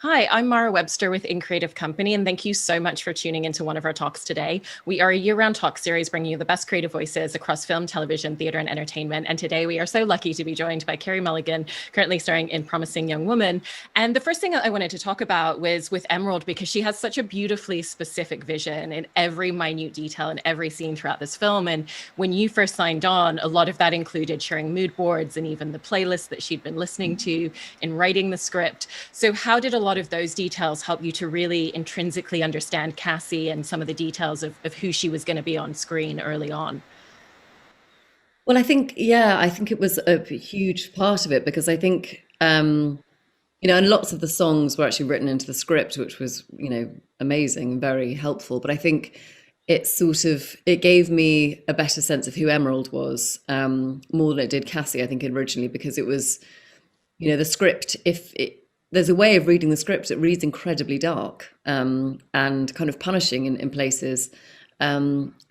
Hi, I'm Mara Webster with In Creative Company, and thank you so much for tuning into one of our talks today. We are a year-round talk series bringing you the best creative voices across film, television, theater, and entertainment. And today we are so lucky to be joined by Carey Mulligan, currently starring in Promising Young Woman. And the first thing I wanted to talk about was with Emerald, because she has such a beautifully specific vision in every minute detail in every scene throughout this film. And when you first signed on, a lot of that included sharing mood boards and even the playlist that she'd been listening to in writing the script. So how did a lot of those details help you to really intrinsically understand Cassie and some of the details of who she was going to be on screen early on? Well, I think it was a huge part of it because I think, and lots of the songs were actually written into the script, which was, amazing and very helpful. But I think it gave me a better sense of who Emerald was, more than it did Cassie, I think, originally, because it was, the script, there's a way of reading the script, it reads incredibly dark, and kind of punishing in places. I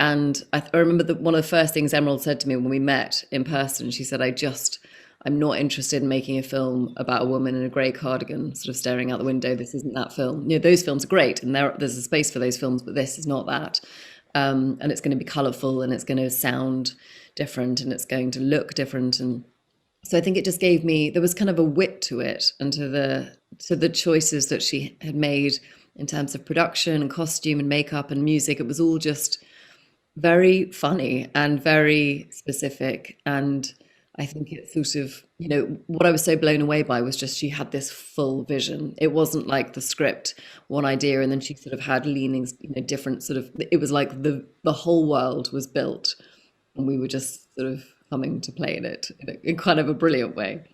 remember that one of the first things Emerald said to me when we met in person, she said, I'm not interested in making a film about a woman in a grey cardigan sort of staring out the window. This isn't that film. Those films are great, and there's a space for those films, but this is not that. And it's going to be colourful, and it's going to sound different, and it's going to look different. And so I think it just there was kind of a wit to it, and to the choices that she had made in terms of production and costume and makeup and music. It was all just very funny and very specific. And I think it sort of, what I was so blown away by was just she had this full vision. It wasn't like the script, one idea, and then she sort of had leanings, different sort of, it was like the whole world was built, and we were just sort of coming to play in it in kind of a brilliant way.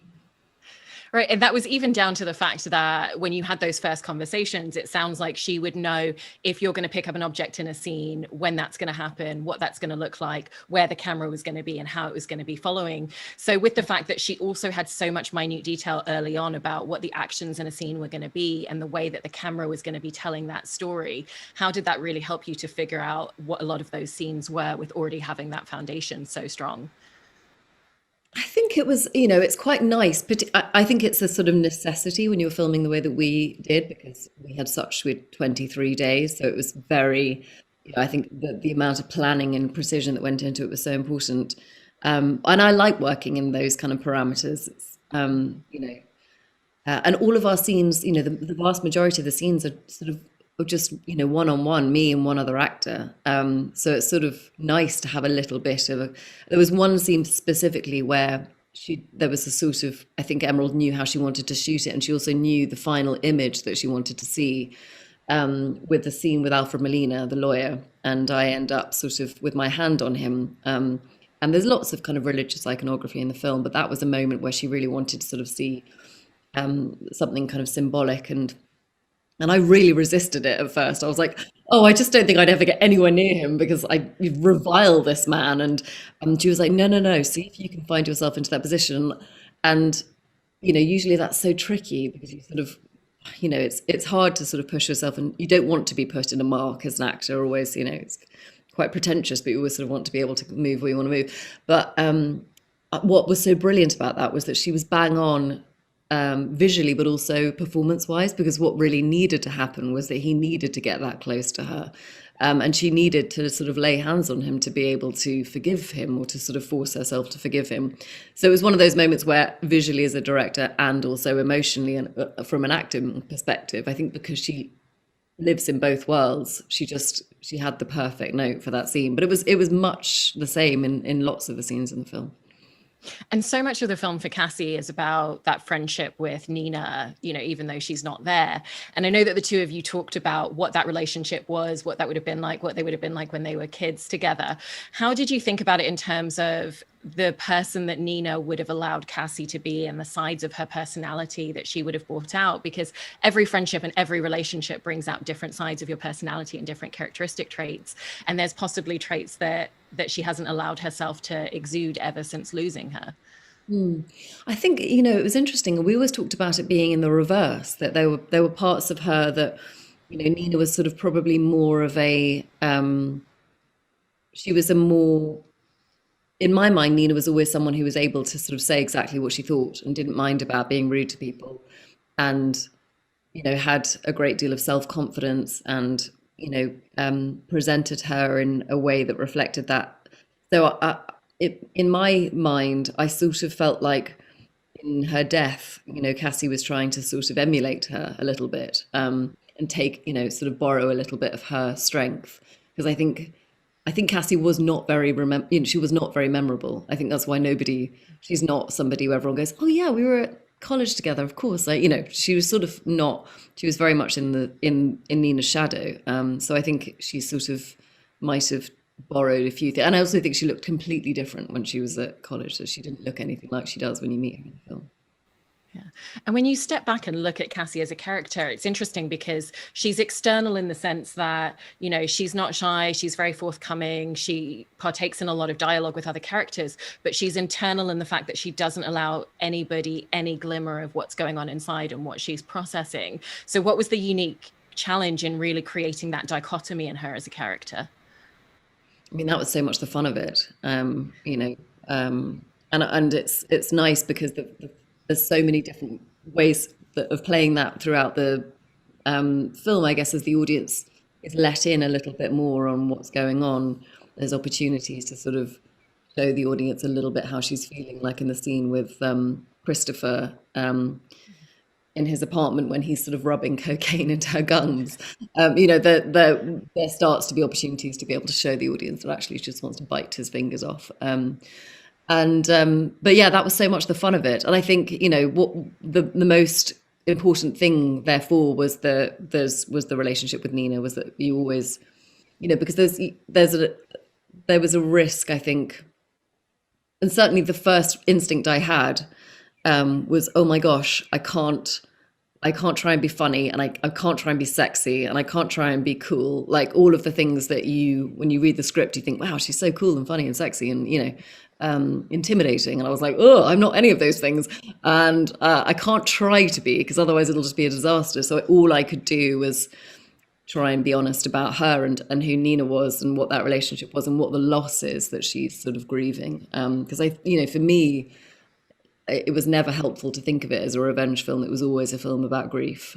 Right. And that was even down to the fact that when you had those first conversations, it sounds like she would know if you're going to pick up an object in a scene, when that's going to happen, what that's going to look like, where the camera was going to be, and how it was going to be following. So with the fact that she also had so much minute detail early on about what the actions in a scene were going to be and the way that the camera was going to be telling that story, how did that really help you to figure out what a lot of those scenes were with already having that foundation so strong? I think it was, it's quite nice, but I think it's a sort of necessity when you're filming the way that we did, because we had 23 days. So it was very, I think the amount of planning and precision that went into it was so important. And I like working in those kind of parameters. And all of our scenes, the vast majority of the scenes are sort of just, one on one, me and one other actor. So it's sort of nice to have a little bit of there was one scene specifically where there was a sort of, I think Emerald knew how she wanted to shoot it, and she also knew the final image that she wanted to see, with the scene with Alfred Molina, the lawyer, and I end up sort of with my hand on him. And there's lots of kind of religious iconography in the film, but that was a moment where she really wanted to sort of see, something kind of symbolic, and I really resisted it at first. I was like, oh, I just don't think I'd ever get anywhere near him because I revile this man. And she was like, no, no, no, see if you can find yourself into that position. And usually that's so tricky because you sort of, it's hard to sort of push yourself, and you don't want to be put in a mark as an actor always. It's quite pretentious, but you always sort of want to be able to move where you want to move. But what was so brilliant about that was that she was bang on, visually, but also performance wise, because what really needed to happen was that he needed to get that close to her. And she needed to sort of lay hands on him to be able to forgive him, or to sort of force herself to forgive him. So it was one of those moments where visually as a director, and also emotionally, and from an acting perspective, I think because she lives in both worlds, she had the perfect note for that scene. But it was much the same in lots of the scenes in the film. And so much of the film for Cassie is about that friendship with Nina, even though she's not there. And I know that the two of you talked about what that relationship was, what that would have been like, what they would have been like when they were kids together. How did you think about it in terms of the person that Nina would have allowed Cassie to be, and the sides of her personality that she would have brought out? Because every friendship and every relationship brings out different sides of your personality and different characteristic traits. And there's possibly traits that she hasn't allowed herself to exude ever since losing her. I think, it was interesting. We always talked about it being in the reverse, that there were parts of her that, Nina was sort of probably more of she was a more, in my mind, Nina was always someone who was able to sort of say exactly what she thought and didn't mind about being rude to people. And had a great deal of self-confidence and, presented her in a way that reflected that. So in my mind, I sort of felt like in her death, Cassie was trying to sort of emulate her a little bit, and take, sort of borrow a little bit of her strength. Because I think Cassie was not very she was not very memorable. I think that's why she's not somebody who everyone goes, oh yeah, we were at college together, of course. Like, she was sort of not, she was very much in Nina's shadow. So I think she sort of might have borrowed a few things. And I also think she looked completely different when she was at college. So she didn't look anything like she does when you meet her in the film. Yeah. And when you step back and look at Cassie as a character, it's interesting because she's external in the sense that, she's not shy, she's very forthcoming, she partakes in a lot of dialogue with other characters, but she's internal in the fact that she doesn't allow anybody any glimmer of what's going on inside and what she's processing. So what was the unique challenge in really creating that dichotomy in her as a character? I mean, that was so much the fun of it, and it's nice because there's so many different ways of playing that throughout the film. I guess as the audience is let in a little bit more on what's going on, there's opportunities to sort of show the audience a little bit how she's feeling, like in the scene with Christopher in his apartment when he's sort of rubbing cocaine into her gums. There starts to be opportunities to be able to show the audience that actually she just wants to bite his fingers off. But yeah, that was so much the fun of it. And I think, what the most important thing therefore was the relationship with Nina, was that you always, because there was a risk, I think, and certainly the first instinct I had was, oh my gosh, I can't try and be funny, and I can't try and be sexy, and I can't try and be cool. Like all of the things that when you read the script, you think, wow, she's so cool and funny and sexy and, intimidating. And I was like, oh, I'm not any of those things. And I can't try to be, because otherwise it'll just be a disaster. So all I could do was try and be honest about her and who Nina was and what that relationship was and what the loss is that she's sort of grieving. Because for me, it was never helpful to think of it as a revenge film. It was always a film about grief,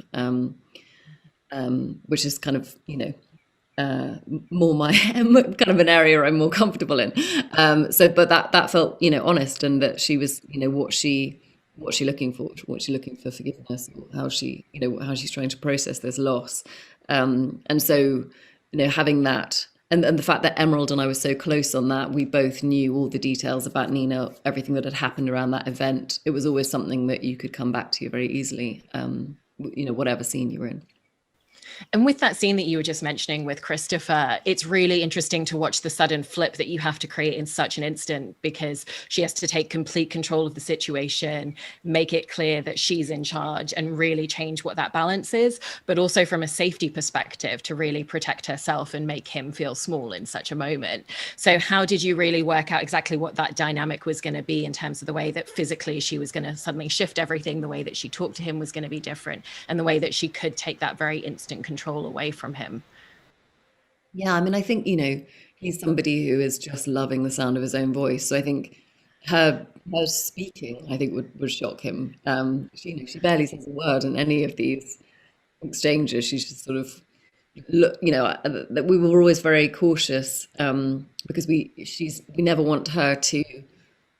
which is kind of, more my kind of an area I'm more comfortable in. But that felt, honest, and that she was, what she's looking for, forgiveness, how she's trying to process this loss. And so, having that, and the fact that Emerald and I were so close on that, we both knew all the details about Nina, everything that had happened around that event. It was always something that you could come back to very easily, whatever scene you were in. And with that scene that you were just mentioning with Christopher, it's really interesting to watch the sudden flip that you have to create in such an instant, because she has to take complete control of the situation, make it clear that she's in charge, and really change what that balance is, but also from a safety perspective to really protect herself and make him feel small in such a moment. So how did you really work out exactly what that dynamic was going to be in terms of the way that physically she was going to suddenly shift everything, the way that she talked to him was going to be different, and the way that she could take that very instant control away from him? Yeah, I mean, I think, he's somebody who is just loving the sound of his own voice. So I think her speaking, I think, would shock him. She barely says a word in any of these exchanges. She's just sort of that we were always very cautious, because we never want her to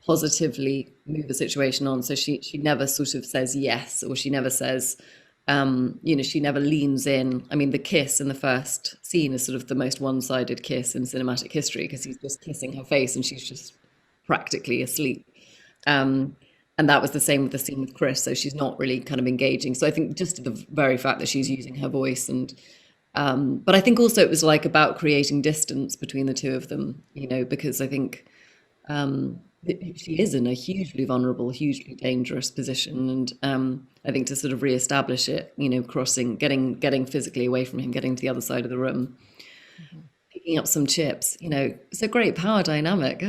positively move the situation on. So she never sort of says yes, or she never says, she never leans in. I mean, the kiss in the first scene is sort of the most one-sided kiss in cinematic history, because he's just kissing her face and she's just practically asleep. And that was the same with the scene with Chris. So she's not really kind of engaging. So I think just the very fact that she's using her voice, and but I think also it was like about creating distance between the two of them, because I think she is in a hugely vulnerable, hugely dangerous position, and I think to sort of reestablish it, getting physically away from him, getting to the other side of the room, picking up some chips, it's a great power dynamic.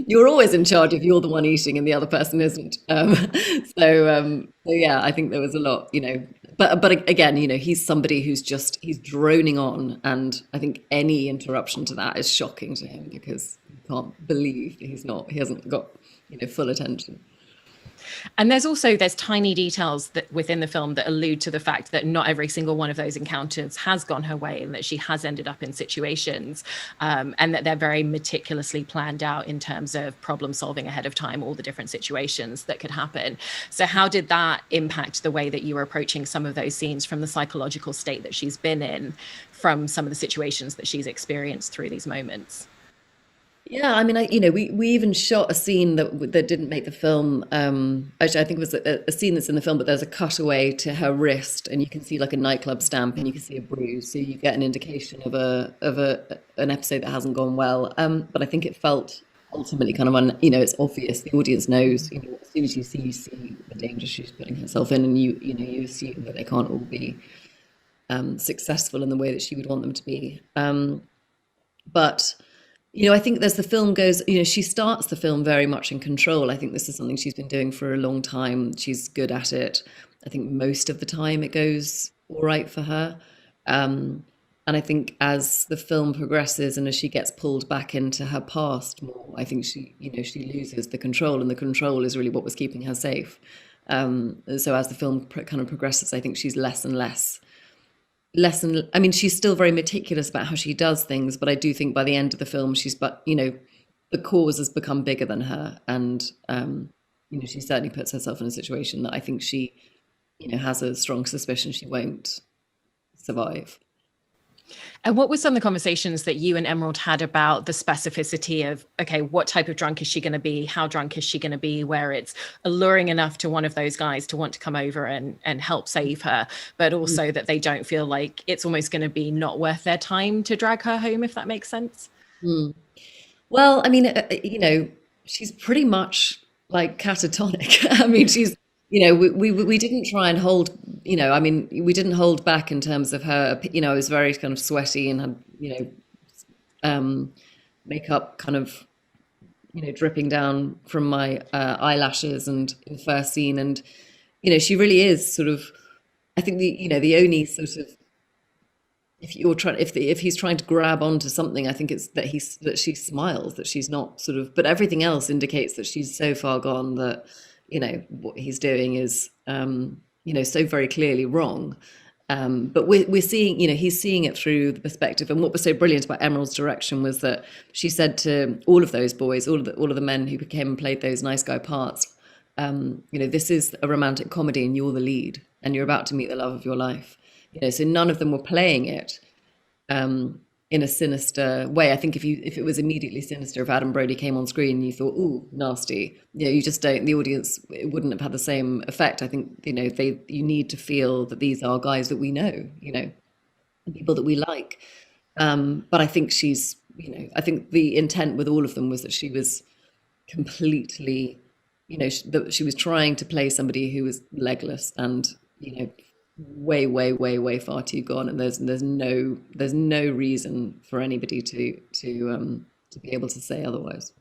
You're always in charge if you're the one eating and the other person isn't. So yeah, I think there was a lot, but again, he's somebody he's droning on, and I think any interruption to that is shocking to him, because you can't believe he hasn't got, full attention. And there's tiny details that within the film that allude to the fact that not every single one of those encounters has gone her way, and that she has ended up in situations, and that they're very meticulously planned out in terms of problem solving ahead of time, all the different situations that could happen. So how did that impact the way that you were approaching some of those scenes, from the psychological state that she's been in, from some of the situations that she's experienced through these moments? Yeah, I mean, we even shot a scene that didn't make the film. Actually, I think it was a scene that's in the film, but there's a cutaway to her wrist, and you can see like a nightclub stamp, and you can see a bruise, so you get an indication of a an episode that hasn't gone well. But I think it felt ultimately kind of it's obvious. The audience knows, as soon as you see the danger she's putting herself in, and you assume that they can't all be successful in the way that she would want them to be. But I think as the film goes, she starts the film very much in control. I think this is something she's been doing for a long time. She's good at it. I think most of the time it goes all right for her. And I think as the film progresses and as she gets pulled back into her past more, I think she loses the control, and the control is really what was keeping her safe. So as the film kind of progresses, I think she's less and less I mean, she's still very meticulous about how she does things, but I do think by the end of the film, the cause has become bigger than her. And, she certainly puts herself in a situation that I think she, has a strong suspicion she won't survive. And what were some of the conversations that you and Emerald had about the specificity of, okay, what type of drunk is she going to be? How drunk is she going to be? Where it's alluring enough to one of those guys to want to come over and help save her, but also that they don't feel like it's almost going to be not worth their time to drag her home, if that makes sense. Well, I mean, she's pretty much like catatonic. I mean, we didn't try and hold, I mean, we didn't hold back in terms of her, I was very kind of sweaty and had, makeup kind of, dripping down from my eyelashes and in the first scene. And, she really is sort of, I think the only sort of, if he's trying to grab onto something, I think it's that she smiles, that she's not sort of, but everything else indicates that she's so far gone that, what he's doing is, so very clearly wrong. But we're seeing, he's seeing it through the perspective. And what was so brilliant about Emerald's direction was that she said to all of those boys, all of the men who came and played those nice guy parts, this is a romantic comedy and you're the lead and you're about to meet the love of your life. So none of them were playing it in a sinister way. I think if it was immediately sinister, if Adam Brody came on screen and you thought, ooh, nasty, you just don't, the audience, it wouldn't have had the same effect. I think, you need to feel that these are guys that we know, people that we like. But I think I think the intent with all of them was that she was completely, that she was trying to play somebody who was legless and, way, way, way, way far too gone, and there's no reason for anybody to be able to say otherwise.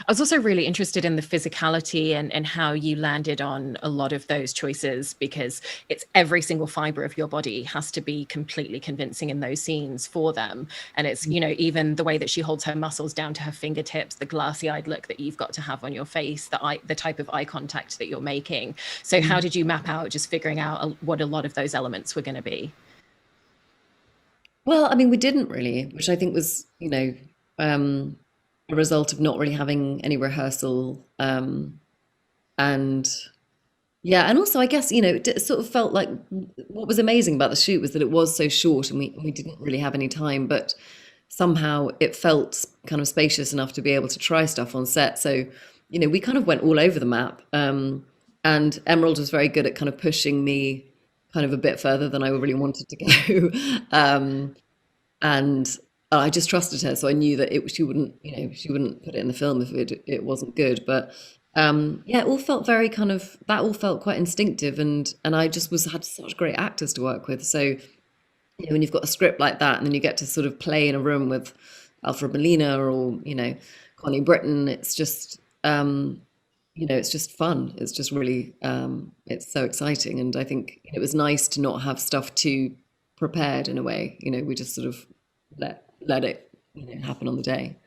I was also really interested in the physicality and how you landed on a lot of those choices, because it's every single fiber of your body has to be completely convincing in those scenes for them. And it's, even the way that she holds her muscles down to her fingertips, the glassy-eyed look that you've got to have on your face, the type of eye contact that you're making. So how did you map out just figuring out what a lot of those elements were going to be? Well, I mean, we didn't really, which I think was, a result of not really having any rehearsal. And yeah, and also I guess, it sort of felt like what was amazing about the shoot was that it was so short and we didn't really have any time, but somehow it felt kind of spacious enough to be able to try stuff on set. So, we kind of went all over the map. And Emerald was very good at kind of pushing me kind of a bit further than I really wanted to go. And I just trusted her, so I knew that she wouldn't put it in the film if it wasn't good. But yeah, it all felt very that all felt quite instinctive, and I just had such great actors to work with. So when you've got a script like that, and then you get to sort of play in a room with Alfred Molina or Connie Britton, it's just it's just fun. It's just really it's so exciting, and I think it was nice to not have stuff too prepared in a way. We just sort of let it happen on the day.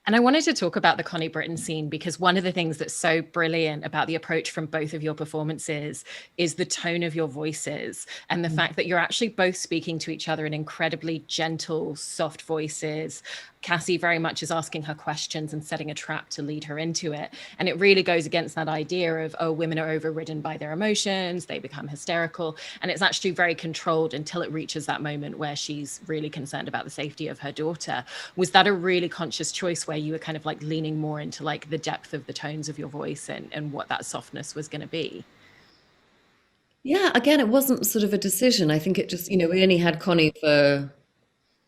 And I wanted to talk about the Connie Britton scene because one of the things that's so brilliant about the approach from both of your performances is the tone of your voices and the fact that you're actually both speaking to each other in incredibly gentle, soft voices. Cassie very much is asking her questions and setting a trap to lead her into it. And it really goes against that idea of, oh, women are overridden by their emotions, they become hysterical. And it's actually very controlled until it reaches that moment where she's really concerned about the safety of her daughter. Was that a really conscious choice where you were kind of like leaning more into like the depth of the tones of your voice and what that softness was going to be? Yeah, again, it wasn't sort of a decision. I think it just, we only had Connie for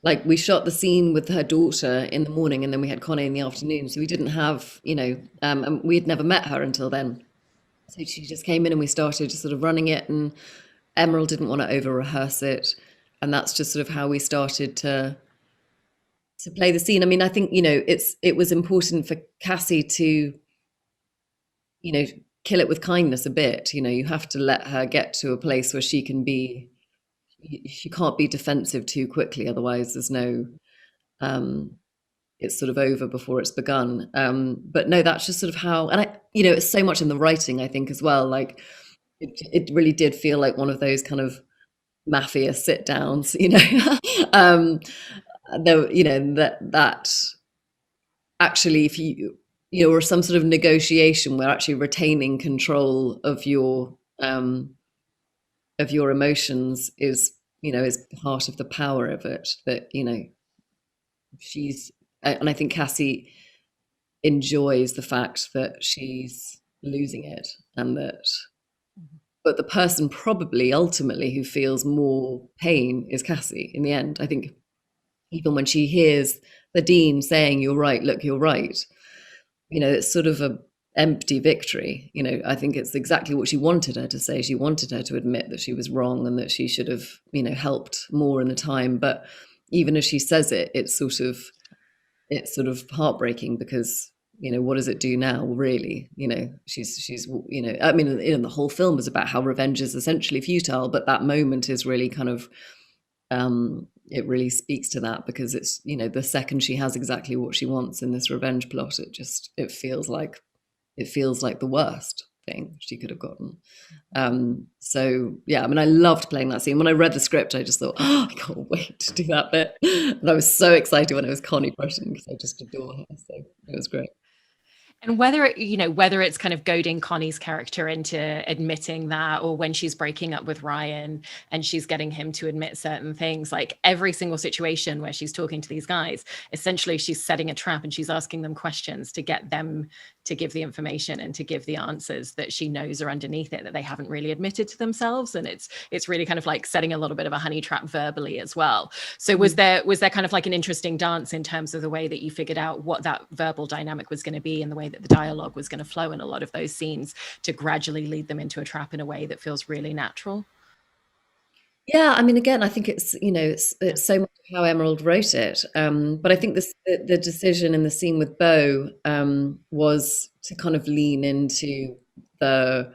like we shot the scene with her daughter in the morning and then we had Connie in the afternoon. So we didn't have, and we had never met her until then. So she just came in and we started sort of running it, and Emerald didn't want to over rehearse it. And that's just sort of how we started to play the scene. I mean, I think, it was important for Cassie to, kill it with kindness a bit. You have to let her get to a place where she can't be defensive too quickly. Otherwise there's no, it's sort of over before it's begun. But no, that's just sort of how, and it's so much in the writing, I think, as well. Like it really did feel like one of those kind of mafia sit downs, though, that actually, if or some sort of negotiation where actually retaining control of your emotions is part of the power of it. That she's, and I think Cassie enjoys the fact that she's losing it, and that, but the person probably ultimately who feels more pain is Cassie in the end. I think even when she hears the dean saying, "You're right, look, you're right," it's sort of a empty victory. I think it's exactly what she wanted her to say. She wanted her to admit that she was wrong and that she should have, helped more in the time. But even as she says it, it's sort of heartbreaking because, what does it do now, really? She's, I mean, the whole film is about how revenge is essentially futile, but that moment is really kind of, it really speaks to that, because it's, the second she has exactly what she wants in this revenge plot, it feels like the worst thing she could have gotten. So yeah, I mean, I loved playing that scene. When I read the script, I just thought, oh, I can't wait to do that bit. And I was so excited when it was Connie Britton because I just adore her. So it was great. And whether it's kind of goading Connie's character into admitting that, or when she's breaking up with Ryan and she's getting him to admit certain things, like every single situation where she's talking to these guys, essentially she's setting a trap and she's asking them questions to get them to give the information and to give the answers that she knows are underneath it that they haven't really admitted to themselves. And it's really kind of like setting a little bit of a honey trap verbally as well. So was there kind of like an interesting dance in terms of the way that you figured out what that verbal dynamic was going to be and the way that the dialogue was going to flow in a lot of those scenes to gradually lead them into a trap in a way that feels really natural? Yeah, I mean, again, I think it's so much how Emerald wrote it. But I think the decision in the scene with Bo was to kind of lean into the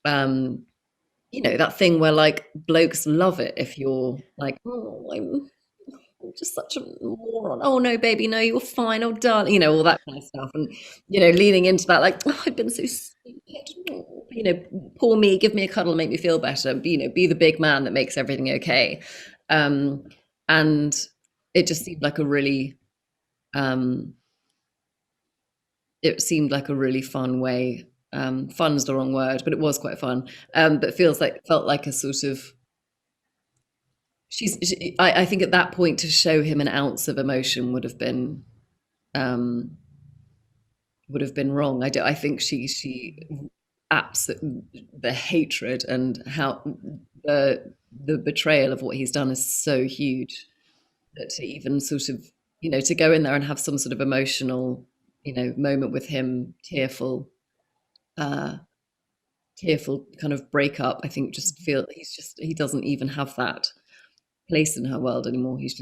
that thing where like blokes love it if you're like, oh, I'm just such a moron. Oh no, baby, no, you're fine. Oh, darling, all that kind of stuff. And leaning into that, like, oh, I've been so stupid. Oh, poor me. Give me a cuddle, make me feel better. Be the big man that makes everything okay. And it just seemed like a really, fun way. Fun's the wrong word, but it was quite fun. But felt like a sort of. I think at that point to show him an ounce of emotion would have been wrong. I think she absolutely, the hatred and how the betrayal of what he's done is so huge that to even sort of to go in there and have some sort of emotional moment with him, tearful kind of breakup. I think just feel he doesn't even have that place in her world anymore. He's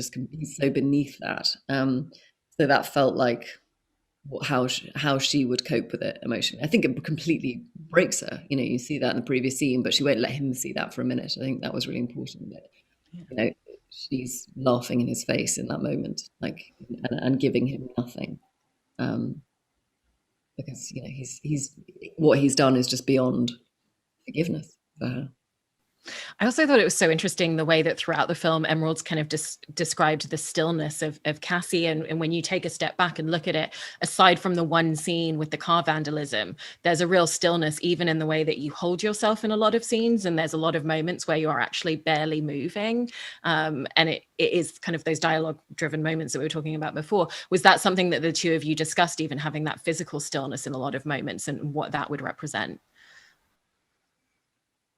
so beneath that. So that felt like how she would cope with it emotionally. I think it completely breaks her. You see that in the previous scene, but she won't let him see that for a minute. I think that was really important. That she's laughing in his face in that moment, like and giving him nothing. because he's what he's done is just beyond forgiveness for her. I also thought it was so interesting the way that throughout the film, Emerald's kind of described the stillness of Cassie. And when you take a step back and look at it, aside from the one scene with the car vandalism, there's a real stillness, even in the way that you hold yourself in a lot of scenes. And there's a lot of moments where you are actually barely moving. And it is kind of those dialogue driven moments that we were talking about before. Was that something that the two of you discussed, even having that physical stillness in a lot of moments and what that would represent?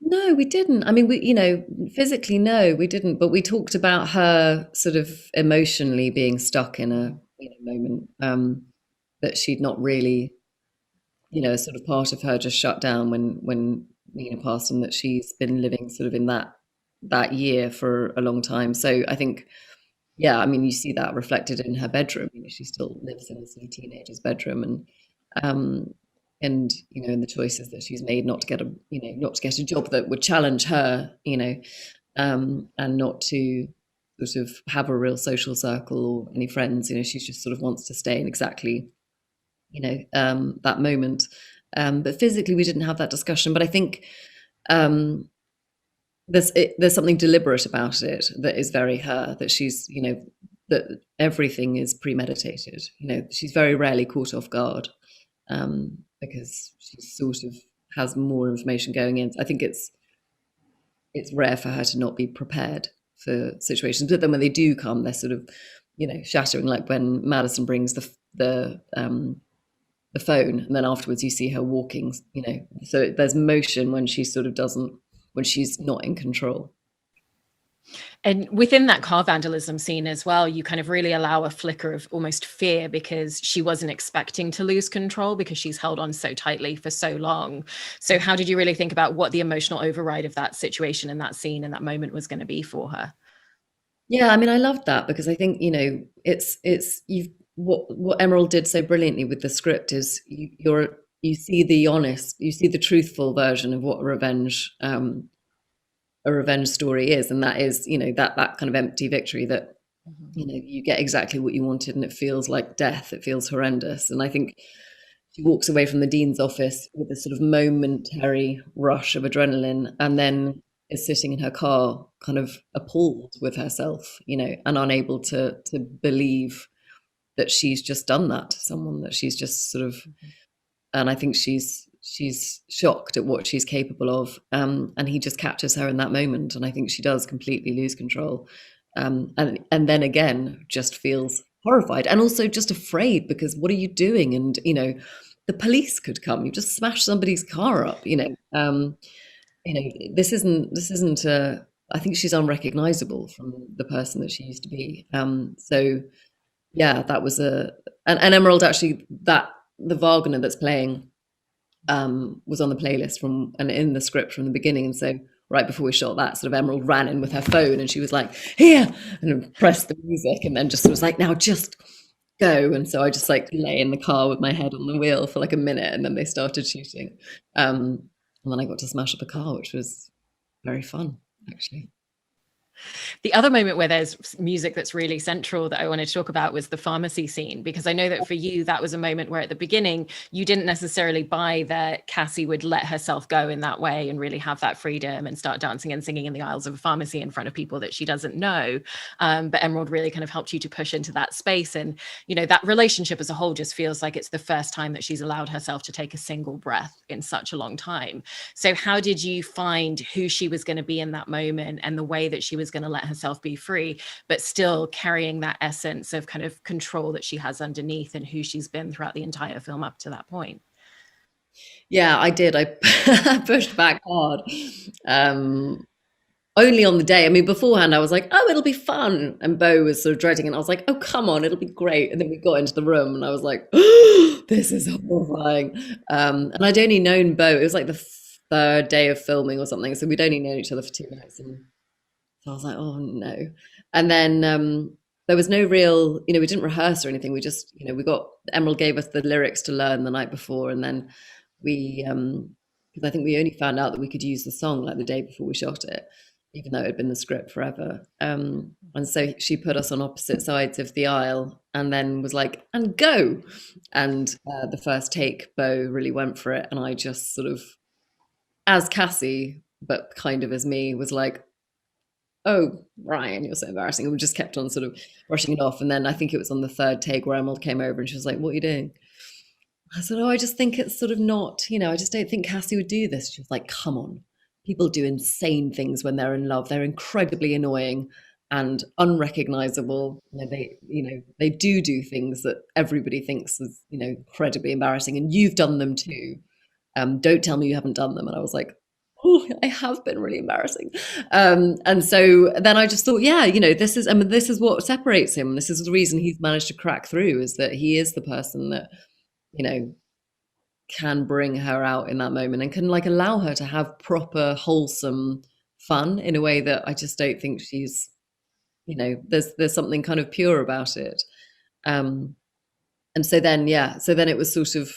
No, we didn't. I mean, physically, no, we didn't. But we talked about her sort of emotionally being stuck in a moment, that she'd not really, sort of part of her just shut down when Nina passed, and that she's been living sort of in that year for a long time. So I think, yeah, I mean, you see that reflected in her bedroom. She still lives in a sort of teenager's bedroom, um, in the choices that she's made not to get a job that would challenge her, and not to sort of have a real social circle or any friends. She just sort of wants to stay in exactly, that moment. But physically, we didn't have that discussion. But I think there's something deliberate about it that is very her. That she's, that everything is premeditated. She's very rarely caught off guard. Because she sort of has more information going in. I think it's rare for her to not be prepared for situations. But then when they do come, they're sort of, shattering. Like when Madison brings the phone, and then afterwards you see her walking. So there's motion when she sort of when she's not in control. And within that car vandalism scene as well, you kind of really allow a flicker of almost fear because she wasn't expecting to lose control because she's held on so tightly for so long. So how did you really think about what the emotional override of that situation and that scene and that moment was going to be for her? Yeah, I mean, I loved that because I think, what Emerald did so brilliantly with the script is you see the honest, you see the truthful version of what a revenge story is, and that is that kind of empty victory that you get exactly what you wanted, and it feels like death, it feels horrendous. And I think she walks away from the dean's office with a sort of momentary rush of adrenaline, and then is sitting in her car kind of appalled with herself, and unable to believe that she's just done that to someone, that she's just sort of and I think she's shocked at what she's capable of, and he just captures her in that moment, and I think she does completely lose control, and then again just feels horrified and also just afraid because what are you doing? And the police could come. You just smashed somebody's car up. This isn't. I think she's unrecognizable from the person that she used to be. So yeah, that was and Emerald actually that the Wagner that's playing was on the playlist and in the script from the beginning. And so right before we shot that, sort of Emerald ran in with her phone and she was like, here, and pressed the music and then just was like, now just go. And so I just like lay in the car with my head on the wheel for like a minute, and then they started shooting. And then I got to smash up a car, which was very fun, actually. The other moment where there's music that's really central that I wanted to talk about was the pharmacy scene, because I know that for you, that was a moment where at the beginning, you didn't necessarily buy that Cassie would let herself go in that way and really have that freedom and start dancing and singing in the aisles of a pharmacy in front of people that she doesn't know. But Emerald really kind of helped you to push into that space. And, that relationship as a whole just feels like it's the first time that she's allowed herself to take a single breath in such a long time. So how did you find who she was going to be in that moment and the way that she was going to let herself be free, but still carrying that essence of kind of control that she has underneath and who she's been throughout the entire film up to that point? Yeah, I did. I pushed back hard. Only on the day. I mean, beforehand, I was like, oh, it'll be fun. And Bo was sort of dreading it. And I was like, oh, come on, it'll be great. And then we got into the room and I was like, oh, this is horrifying. And I'd only known Bo. It was like the third day of filming or something. So we'd only known each other for 2 nights. And so I was like, oh, no. And then there was no real, we didn't rehearse or anything. We just, Emerald gave us the lyrics to learn the night before. And then we, because I think we only found out that we could use the song like the day before we shot it. even though it had been the script forever. And so she put us on opposite sides of the aisle and then was like, and go. And the first take, Bo really went for it. And I just sort of, as Cassie, but kind of as me, was like, oh, Ryan, you're so embarrassing. And we just kept on sort of brushing it off. And then I think it was on the third take where Emerald came over and she was like, what are you doing? I said, oh, I just think it's sort of not, I just don't think Cassie would do this. She was like, come on. People do insane things when they're in love. They're incredibly annoying and unrecognizable. They do things that everybody thinks is, incredibly embarrassing. And you've done them too. Don't tell me you haven't done them. And I was like, oh, I have been really embarrassing. And so then I just thought, yeah, this is what separates him. This is the reason he's managed to crack through, is that he is the person that, can bring her out in that moment and can like allow her to have proper, wholesome fun in a way that I just don't think she's, there's something kind of pure about it. And so then, it was sort of,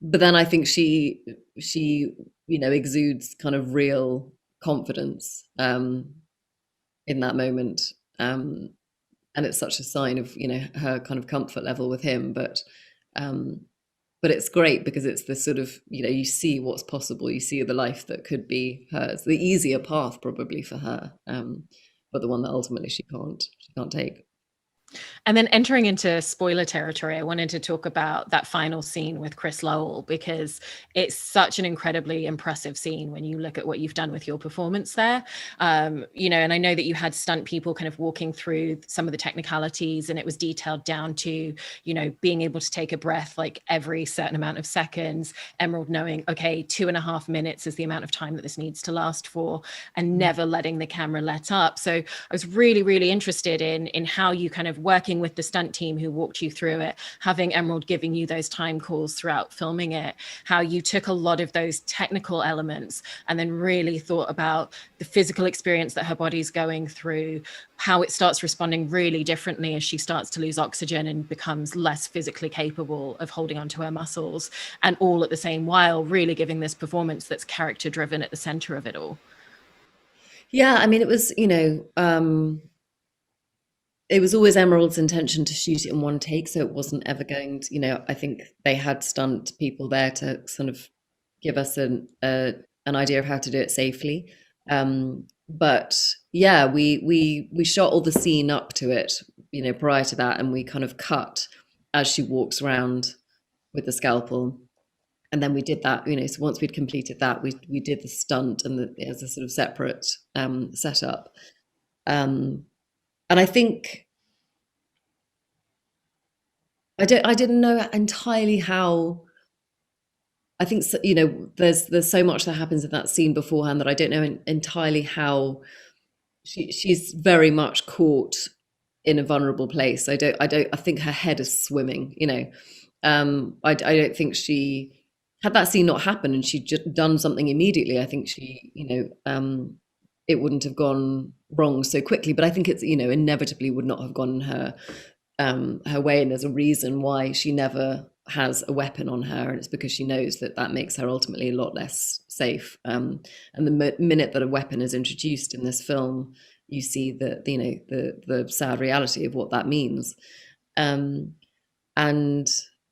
but then I think she exudes kind of real confidence in that moment. And it's such a sign of, her kind of comfort level with him. But it's great because it's the sort of, you see what's possible. You see the life that could be hers, the easier path probably for her, but the one that ultimately she can't take. And then entering into spoiler territory, I wanted to talk about that final scene with Chris Lowell, because it's such an incredibly impressive scene when you look at what you've done with your performance there. And I know that you had stunt people kind of walking through some of the technicalities, and it was detailed down to, being able to take a breath like every certain amount of seconds, Emerald knowing, okay, 2.5 minutes is the amount of time that this needs to last for, and never letting the camera let up. So I was really, really interested in how you kind of working with the stunt team who walked you through it, having Emerald giving you those time calls throughout filming it, how you took a lot of those technical elements and then really thought about the physical experience that her body's going through, how it starts responding really differently as she starts to lose oxygen and becomes less physically capable of holding onto her muscles, and all at the same while really giving this performance that's character driven at the center of it all. Yeah, I mean, it was, it was always Emerald's intention to shoot it in one take, so it wasn't ever going to, I think they had stunt people there to sort of give us an idea of how to do it safely. But yeah, we shot all the scene up to it, prior to that, and we kind of cut as she walks around with the scalpel. And then we did that, so once we'd completed that, we did the stunt and as a sort of separate setup. And I think I didn't know entirely how. I think there's so much that happens in that scene beforehand that I don't know entirely how. She's very much caught in a vulnerable place. I think her head is swimming. I don't think she had that scene not happen and she'd just done something immediately. I think she, it wouldn't have gone wrong so quickly, but I think it's, inevitably would not have gone her way. And there's a reason why she never has a weapon on her, and it's because she knows that makes her ultimately a lot less safe. And the minute that a weapon is introduced in this film, you see that, the sad reality of what that means. And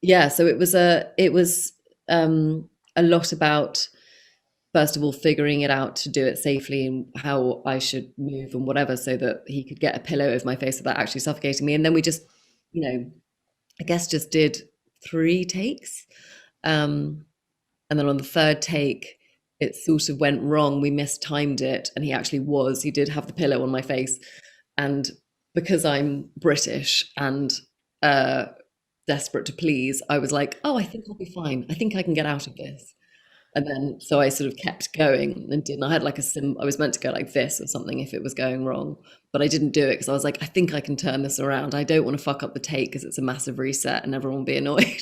yeah, so it was a lot about, first of all, figuring it out to do it safely and how I should move and whatever, so that he could get a pillow over my face without actually suffocating me. And then we just, I guess just did 3 takes. And then on the third take, it sort of went wrong. We mistimed it, and he did have the pillow on my face. And because I'm British and desperate to please, I was like, oh, I think I'll be fine. I think I can get out of this. And then, so I sort of kept going and I had like I was meant to go like this or something if it was going wrong, but I didn't do it because I was like, I think I can turn this around. I don't want to fuck up the take because it's a massive reset and everyone will be annoyed.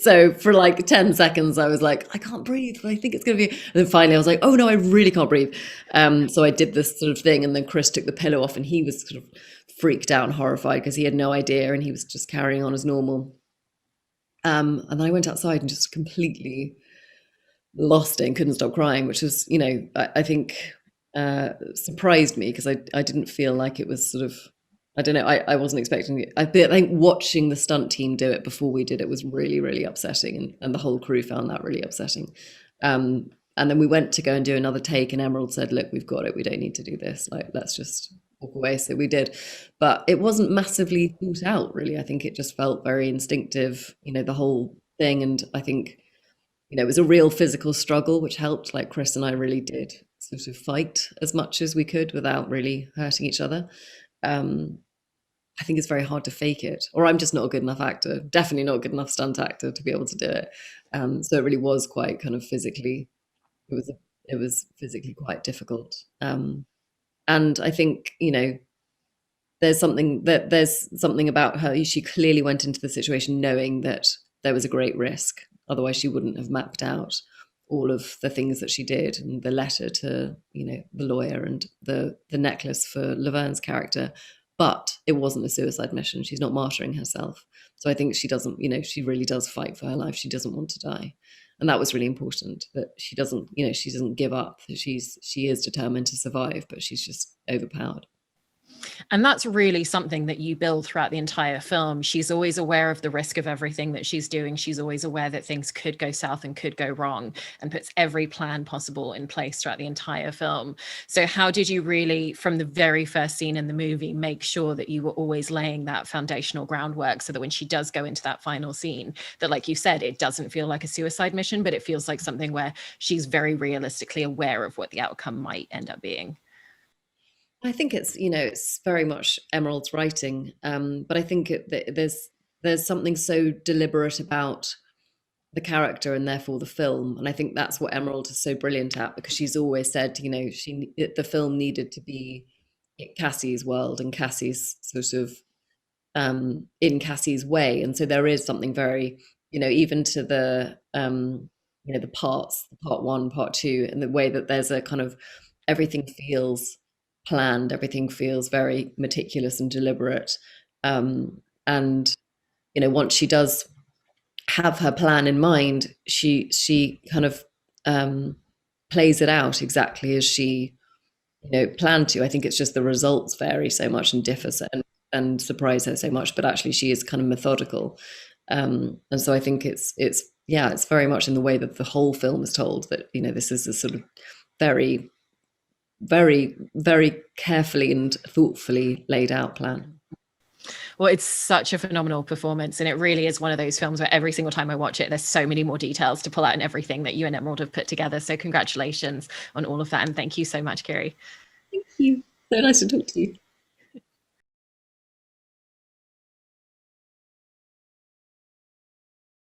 So for like 10 seconds, I was like, I can't breathe, but I think it's going to be, and then finally I was like, oh no, I really can't breathe. So I did this sort of thing, and then Chris took the pillow off and he was sort of freaked out and horrified because he had no idea and he was just carrying on as normal. And then I went outside and just completely lost it and couldn't stop crying, which was, I think surprised me because I didn't feel like it was sort of, I don't know, I wasn't expecting it. I think watching the stunt team do it before we did it was really, really upsetting, and the whole crew found that really upsetting. And then we went to go and do another take, and Emerald said, "Look, we've got it. We don't need to do this. Like, let's just walk away." So we did, but it wasn't massively thought out, really. I think it just felt very instinctive, the whole thing. And I think, it was a real physical struggle, which helped. Like Chris and I really did sort of fight as much as we could without really hurting each other. I think it's very hard to fake it, or I'm just not a good enough actor. Definitely not a good enough stunt actor to be able to do it. So it really was quite kind of physically. It was physically quite difficult. And I think there's something about her. She clearly went into the situation knowing that there was a great risk. Otherwise, she wouldn't have mapped out all of the things that she did, and the letter to the lawyer, and the necklace for Laverne's character. But it wasn't a suicide mission. She's not martyring herself. So I think she doesn't, she really does fight for her life. She doesn't want to die. And that was really important, that she doesn't give up. She is determined to survive, but she's just overpowered. And that's really something that you build throughout the entire film. She's always aware of the risk of everything that she's doing. She's always aware that things could go south and could go wrong, and puts every plan possible in place throughout the entire film. So how did you really, from the very first scene in the movie, make sure that you were always laying that foundational groundwork so that when she does go into that final scene, that, like you said, it doesn't feel like a suicide mission, but it feels like something where she's very realistically aware of what the outcome might end up being? I think it's very much Emerald's writing, but I think there's something so deliberate about the character and therefore the film, and I think that's what Emerald is so brilliant at, because she's always said, the film needed to be Cassie's world and Cassie's sort of in Cassie's way, and so there is something very, even to the the parts, part one, part two, and the way that there's a kind of, everything feels planned, everything feels very meticulous and deliberate. And once she does have her plan in mind, she kind of plays it out exactly as she planned to. I think it's just the results vary so much and differ and surprise her so much, but actually she is kind of methodical. And so I think it's very much in the way that the whole film is told, that this is a sort of very, very, very carefully and thoughtfully laid out plan. Well, it's such a phenomenal performance, and it really is one of those films where every single time I watch it, there's so many more details to pull out in everything that you and Emerald have put together. So congratulations on all of that, and thank you so much, Carey. Thank you. So nice to talk to you.